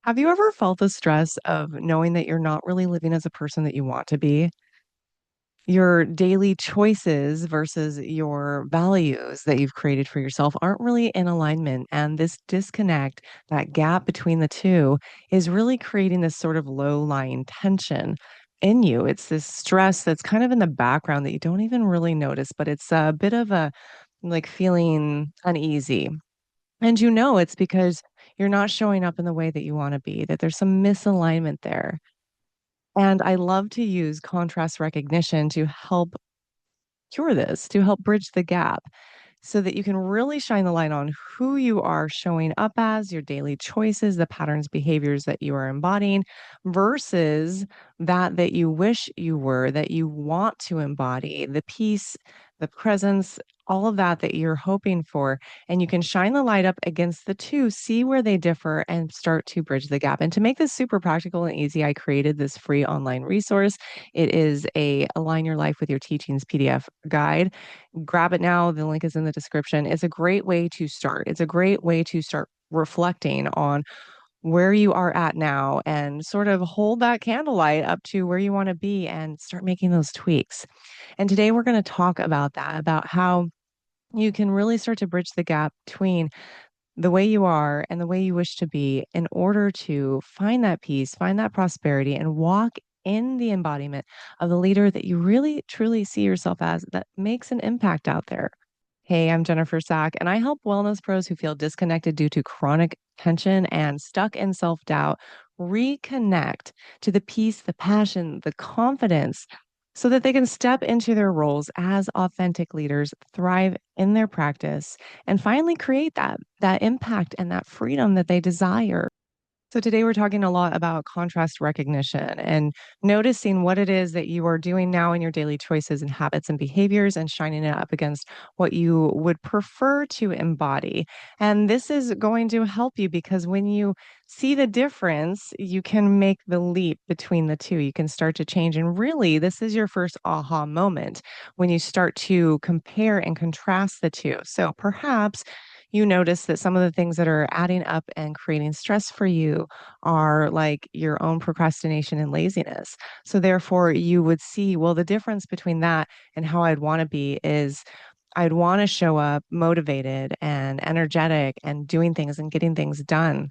Have you ever felt the stress of knowing that you're not really living as a person that you want to be? Your daily choices versus your values that you've created for yourself aren't really in alignment. And this disconnect, that gap between the two, is really creating this sort of low lying tension in you. It's this stress that's kind of in the background that you don't even really notice, but it's a bit of a like feeling uneasy. And it's because you're not showing up in the way that you want to be, that there's some misalignment there. And I love to use contrast recognition to help cure this, to help bridge the gap so that you can really shine the light on who you are showing up as, your daily choices, the patterns, behaviors that you are embodying versus that you wish you were, that you want to embody, the peace, the presence, all of that you're hoping for. And you can shine the light up against the two, see where they differ, and start to bridge the gap. And to make this super practical and easy, I created this free online resource. It is a Align Your Life with Your Teachings PDF guide. Grab it now. The link is in the description. It's a great way to start. It's a great way to start reflecting on where you are at now and sort of hold that candlelight up to where you want to be and start making those tweaks. And today we're going to talk about that, about how you can really start to bridge the gap between the way you are and the way you wish to be in order to find that peace, find that prosperity, and walk in the embodiment of the leader that you really truly see yourself as that makes an impact out there. Hey, I'm Jennifer Sack, and I help wellness pros who feel disconnected due to chronic tension and stuck in self doubt reconnect to the peace, the passion, the confidence so that they can step into their roles as authentic leaders, thrive in their practice, and finally create that impact and that freedom that they desire. So today we're talking a lot about contrast recognition and noticing what it is that you are doing now in your daily choices and habits and behaviors and shining it up against what you would prefer to embody. And this is going to help you because when you see the difference, you can make the leap between the two. You can start to change. And really, this is your first aha moment when you start to compare and contrast the two. So perhaps you notice that some of the things that are adding up and creating stress for you are like your own procrastination and laziness. So, therefore, you would see, well, the difference between that and how I'd want to be is I'd want to show up motivated and energetic and doing things and getting things done.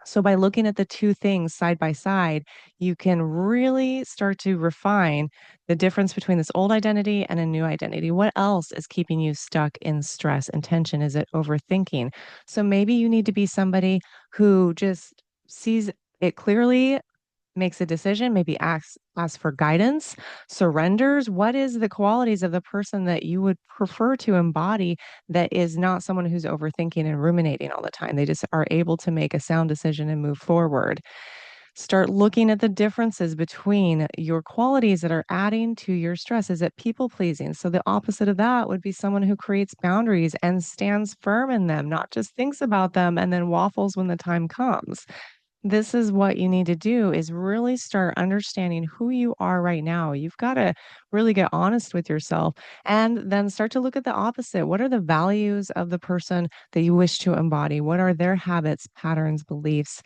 So, by looking at the two things side by side, you can really start to refine the difference between this old identity and a new identity. What else is keeping you stuck in stress and tension? Is it overthinking? So, maybe you need to be somebody who just sees it clearly, makes a decision, maybe asks for guidance, surrenders. What is the qualities of the person that you would prefer to embody that is not someone who's overthinking and ruminating all the time? They just are able to make a sound decision and move forward. Start looking at the differences between your qualities that are adding to your stress. Is it people pleasing? So the opposite of that would be someone who creates boundaries and stands firm in them, not just thinks about them and then waffles when the time comes. This is what you need to do is really start understanding who you are right now. You've got to really get honest with yourself and then start to look at the opposite. What are the values of the person that you wish to embody? What are their habits, patterns, beliefs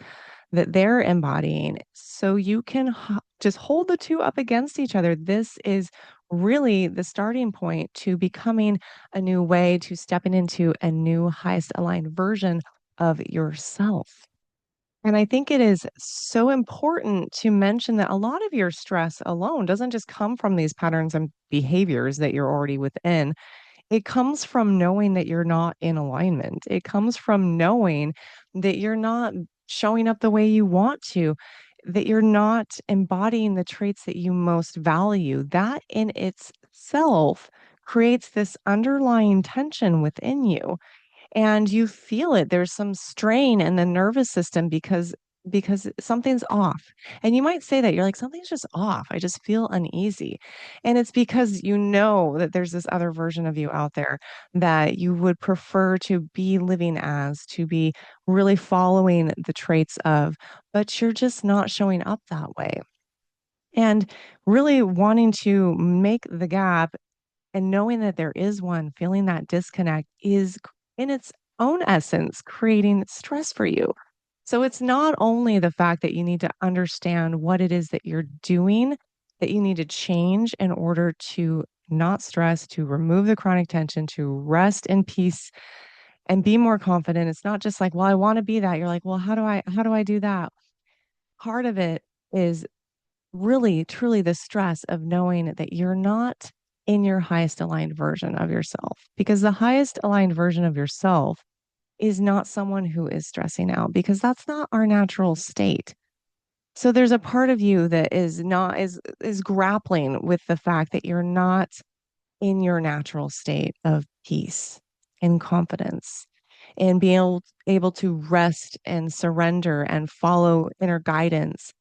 that they're embodying? So you can just hold the two up against each other. This is really the starting point to becoming a new way, to stepping into a new, highest aligned version of yourself. And I think it is so important to mention that a lot of your stress alone doesn't just come from these patterns and behaviors that you're already within. It comes from knowing that you're not in alignment. It comes from knowing that you're not showing up the way you want to, that you're not embodying the traits that you most value. That in itself creates this underlying tension within you and you feel it. There's some strain in the nervous system because something's off. And you might say that you're like, something's just off. I just feel uneasy. And it's because you know that there's this other version of you out there that you would prefer to be living as, to be really following the traits of, but you're just not showing up that way. And really wanting to make the gap and knowing that there is one, feeling that disconnect is in its own essence creating stress for you. So it's not only the fact that you need to understand what it is that you're doing that you need to change in order to not stress, to remove the chronic tension, to rest in peace and be more confident. It's not just like, well, I want to be that. You're like, well, how do I do that? Part of it is really truly the stress of knowing that you're not in your highest aligned version of yourself, because the highest aligned version of yourself is not someone who is stressing out, because that's not our natural state. So there's a part of you that is not is grappling with the fact that you're not in your natural state of peace and confidence and being able to rest and surrender and follow inner guidance.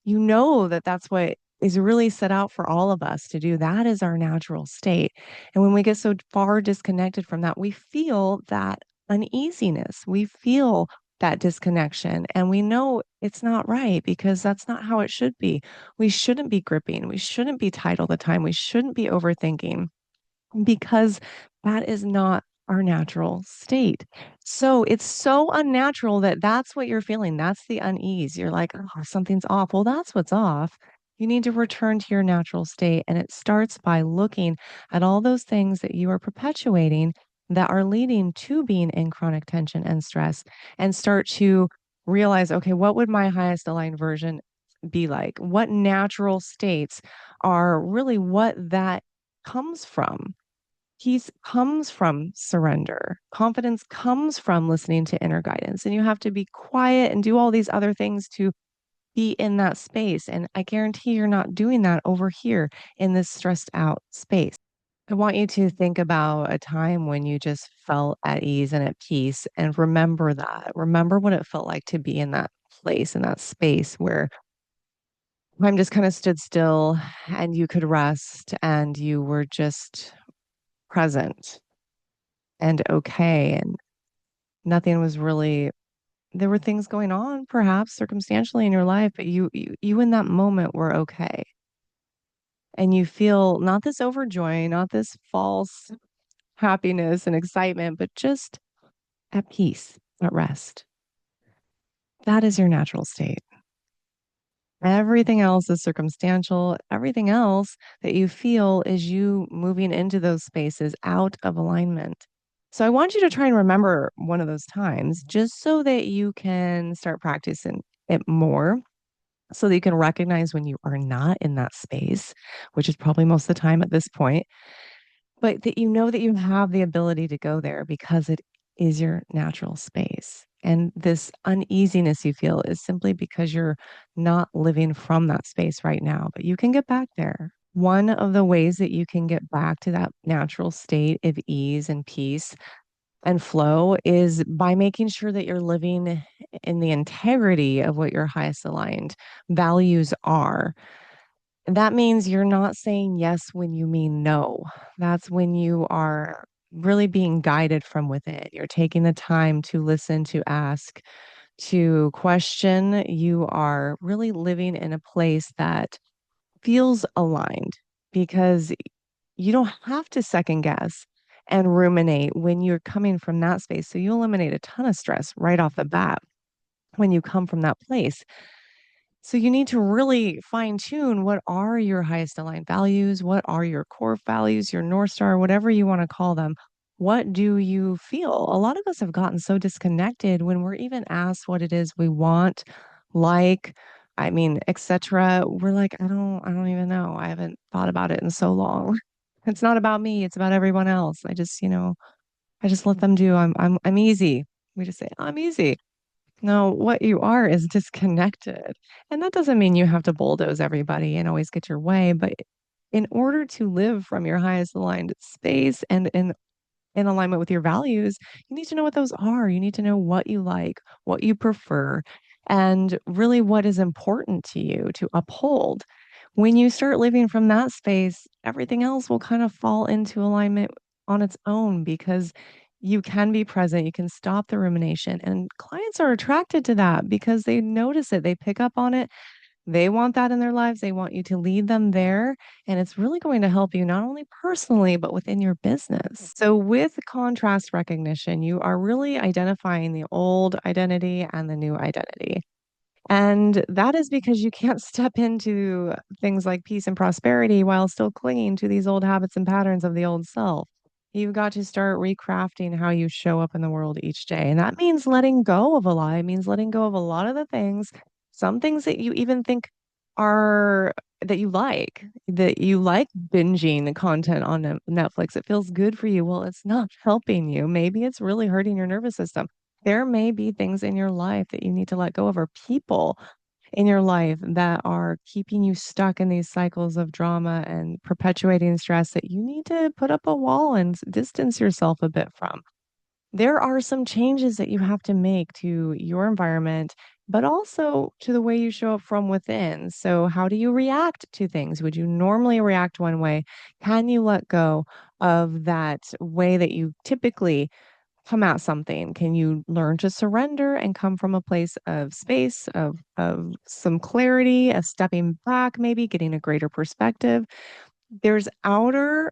You know that that's what is really set out for all of us to do. That is our natural state. And when we get so far disconnected from that, we feel that uneasiness. We feel that disconnection. And we know it's not right because that's not how it should be. We shouldn't be gripping. We shouldn't be tight all the time. We shouldn't be overthinking because that is not our natural state. So it's so unnatural that that's what you're feeling. That's the unease. You're like, oh, something's off. Well, that's what's off. You need to return to your natural state. And it starts by looking at all those things that you are perpetuating that are leading to being in chronic tension and stress, and start to realize, okay, what would my highest aligned version be like? What natural states are really what that comes from? Peace comes from surrender. Confidence comes from listening to inner guidance. And you have to be quiet and do all these other things to be in that space. And I guarantee you're not doing that over here in this stressed out space. I want you to think about a time when you just felt at ease and at peace, and remember that. Remember what it felt like to be in that place, in that space where time just kind of stood still and you could rest and you were just present and okay. And nothing was really, there were things going on perhaps circumstantially in your life, but you in that moment were okay. And you feel not this overjoy, not this false happiness and excitement, but just at peace, at rest. That is your natural state. Everything else is circumstantial. Everything else that you feel is you moving into those spaces out of alignment. So I want you to try and remember one of those times just so that you can start practicing it more, so that you can recognize when you are not in that space, which is probably most of the time at this point, but that you know that you have the ability to go there because it is your natural space. And this uneasiness you feel is simply because you're not living from that space right now, but you can get back there. One of the ways that you can get back to that natural state of ease and peace and flow is by making sure that you're living in the integrity of what your highest aligned values are. That means you're not saying yes when you mean no. That's when you are really being guided from within. You're taking the time to listen, to ask, to question. You are really living in a place that feels aligned, because you don't have to second guess and ruminate when you're coming from that space. So you eliminate a ton of stress right off the bat when you come from that place. So you need to really fine tune what are your highest aligned values, what are your core values, your North Star, whatever you want to call them. What do you feel? A lot of us have gotten so disconnected when we're even asked what it is we want, like, I mean, etc. We're like, I don't even know. I haven't thought about it in so long. It's not about me, it's about everyone else. I just let them do. I'm easy. We just say, I'm easy. No, what you are is disconnected. And that doesn't mean you have to bulldoze everybody and always get your way, but in order to live from your highest aligned space and in alignment with your values, you need to know what those are. You need to know what you like, what you prefer, and really what is important to you to uphold. When you start living from that space, everything else will kind of fall into alignment on its own, because you can be present, you can stop the rumination. And clients are attracted to that because they notice it, they pick up on it. They want that in their lives. They want you to lead them there. And it's really going to help you not only personally, but within your business. So, with contrast recognition, you are really identifying the old identity and the new identity. And that is because you can't step into things like peace and prosperity while still clinging to these old habits and patterns of the old self. You've got to start recrafting how you show up in the world each day. And that means letting go of a lot. It means letting go of a lot of the things, some things that you even think are that you like binging content on Netflix. It feels good for you. Well, it's not helping you. Maybe it's really hurting your nervous system. There may be things in your life that you need to let go of, or people in your life that are keeping you stuck in these cycles of drama and perpetuating stress that you need to put up a wall and distance yourself a bit from. There are some changes that you have to make to your environment, but also to the way you show up from within. So, how do you react to things? Would you normally react one way? Can you let go of that way that you typically come at something? Can you learn to surrender and come from a place of space, of some clarity, of stepping back, maybe getting a greater perspective? There's outer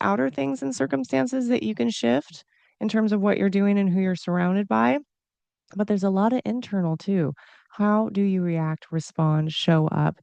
things and circumstances that you can shift in terms of what you're doing and who you're surrounded by, but there's a lot of internal too. How do you react, respond, show up?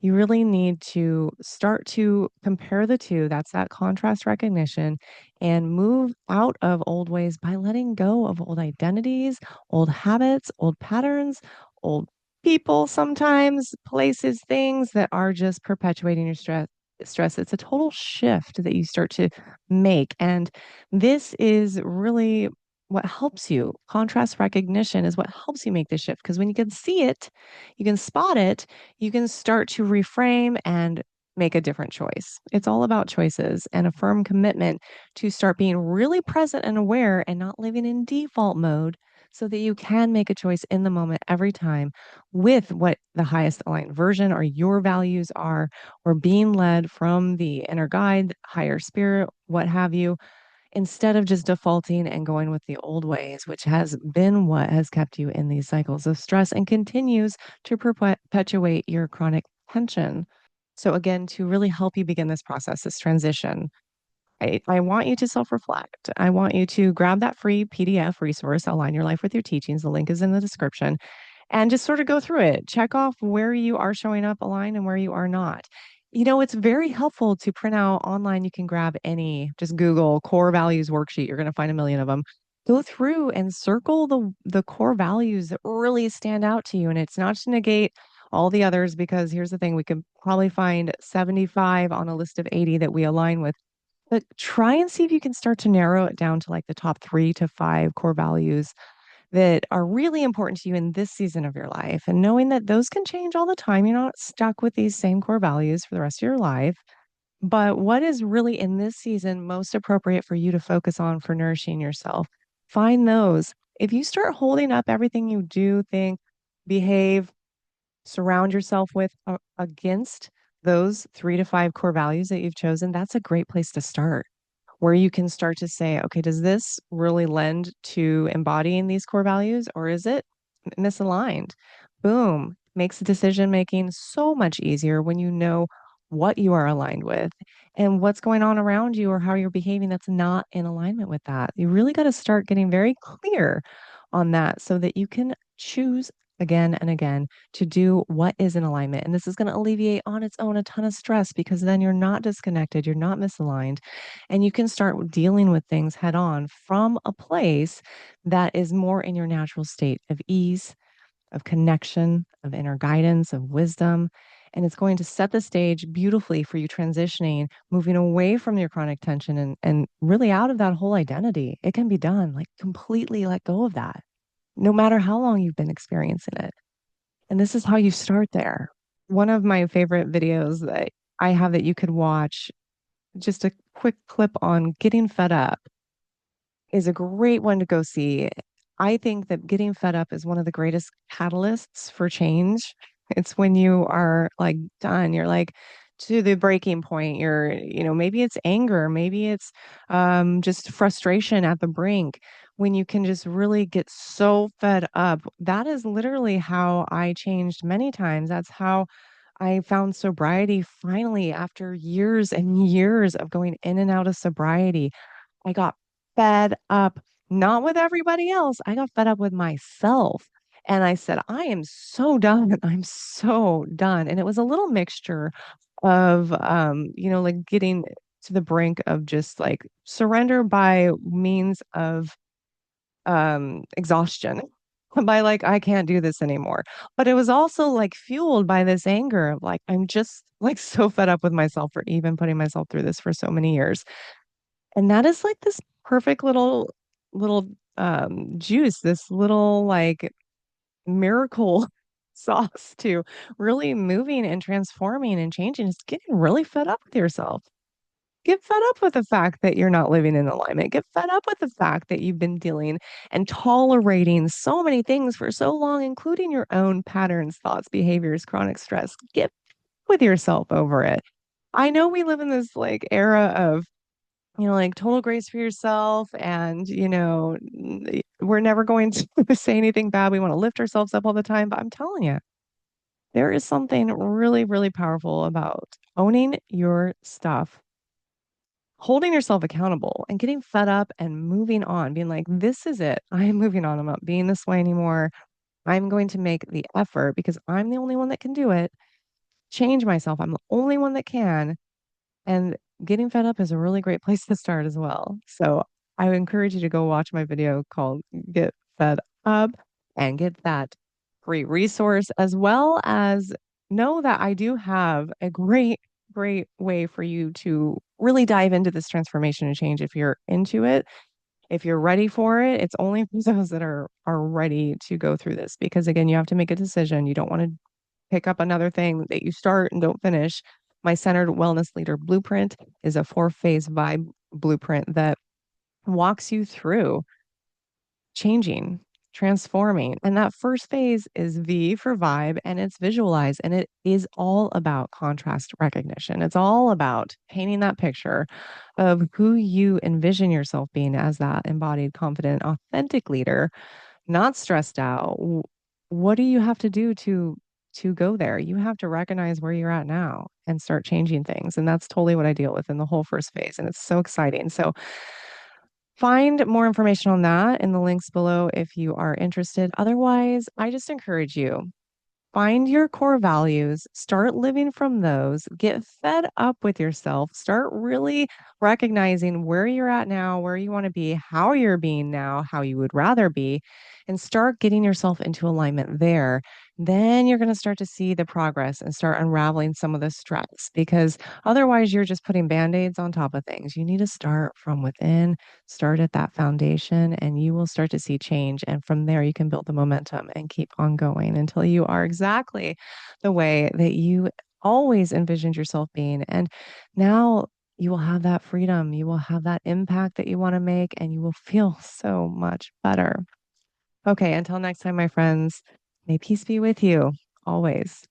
You really need to start to compare the two. That's that contrast recognition and move out of old ways by letting go of old identities, old habits, old patterns, old people, sometimes places, things that are just perpetuating your stress. It's a total shift that you start to make. And this is really what helps you. Contrast recognition is what helps you make the shift. Because when you can see it, you can spot it, you can start to reframe and make a different choice. It's all about choices and a firm commitment to start being really present and aware and not living in default mode so that you can make a choice in the moment every time with what the highest aligned version or your values are, or being led from the inner guide, higher spirit, what have you, instead of just defaulting and going with the old ways, which has been what has kept you in these cycles of stress and continues to perpetuate your chronic tension. So, again, to really help you begin this process, this transition, I want you to self reflect. I want you to grab that free PDF resource, Align Your Life with Your Teachings. The link is in the description, and just sort of go through it. Check off where you are showing up aligned and where you are not. It's very helpful to print out online. You can grab any, just Google core values worksheet. You're going to find a million of them. Go through and circle the core values that really stand out to you. And it's not to negate all the others, because here's the thing, we could probably find 75 on a list of 80 that we align with. But try and see if you can start to narrow it down to like the top 3 to 5 core values that are really important to you in this season of your life. And knowing that those can change all the time. You're not stuck with these same core values for the rest of your life. But what is really in this season most appropriate for you to focus on for nourishing yourself? Find those. If you start holding up everything you do, think, behave, surround yourself with against those 3 to 5 core values that you've chosen, that's a great place to start, where you can start to say, okay, does this really lend to embodying these core values, or is it misaligned? Boom, makes the decision making so much easier when you know what you are aligned with and what's going on around you or how you're behaving that's not in alignment with that. You really got to start getting very clear on that so that you can choose again and again to do what is in alignment. And this is going to alleviate on its own a ton of stress, because then you're not disconnected, you're not misaligned, and you can start dealing with things head on from a place that is more in your natural state of ease, of connection, of inner guidance, of wisdom. And it's going to set the stage beautifully for you transitioning, moving away from your chronic tension and really out of that whole identity. It can be done, like completely let go of that, no matter how long you've been experiencing it. And this is how you start there. One of my favorite videos that I have that you could watch, just a quick clip on getting fed up, is a great one to go see. I think that getting fed up is one of the greatest catalysts for change. It's when you are like done. You're like to the breaking point. Maybe it's anger, maybe it's just frustration at the brink. When you can just really get so fed up, that is literally how I changed many times. That's how I found sobriety finally after years and years of going in and out of sobriety. I got fed up, not with everybody else. I got fed up with myself. And I said, I am so done. I'm so done. And it was a little mixture of, like getting to the brink of just like surrender by means of exhaustion. By like, I can't do this anymore. But it was also like fueled by this anger of like, I'm just like so fed up with myself for even putting myself through this for so many years. And that is like this perfect little juice, this little like miracle sauce to really moving and transforming and changing. Is getting really fed up with yourself. Get fed up with the fact that you're not living in alignment. Get fed up with the fact that you've been dealing and tolerating so many things for so long, including your own patterns, thoughts, behaviors, chronic stress. Get with yourself over it. I know we live in this like era of like total grace for yourself. And, we're never going to say anything bad. We want to lift ourselves up all the time. But I'm telling you, there is something really, really powerful about owning your stuff, holding yourself accountable, and getting fed up and moving on, being like, this is it. I am moving on. I'm not being this way anymore. I'm going to make the effort because I'm the only one that can do it. Change myself. I'm the only one that can. And getting fed up is a really great place to start as well. So I would encourage you to go watch my video called Get Fed Up and get that free resource, as well as know that I do have a great way for you to really dive into this transformation and change if you're into it. If you're ready for it, it's only for those that are ready to go through this because again, you have to make a decision. You don't want to pick up another thing that you start and don't finish. My Centered Wellness Leader Blueprint is a 4-phase vibe blueprint that walks you through changing, transforming. And that first phase is V for vibe and it's visualize. And it is all about contrast recognition. It's all about painting that picture of who you envision yourself being as that embodied, confident, authentic leader, not stressed out. What do you have to do to go there? You have to recognize where you're at now and start changing things. And that's totally what I deal with in the whole first phase. And it's so exciting. So find more information on that in the links below if you are interested. Otherwise, I just encourage you find your core values, start living from those, get fed up with yourself, start really recognizing where you're at now, where you want to be, how you're being now, how you would rather be, and start getting yourself into alignment there. Then you're going to start to see the progress and start unraveling some of the stress because otherwise you're just putting band-aids on top of things. You need to start from within, start at that foundation, and you will start to see change. And from there, you can build the momentum and keep on going until you are exactly the way that you always envisioned yourself being. And now you will have that freedom, you will have that impact that you want to make, and you will feel so much better. Okay, until next time, my friends, may peace be with you always.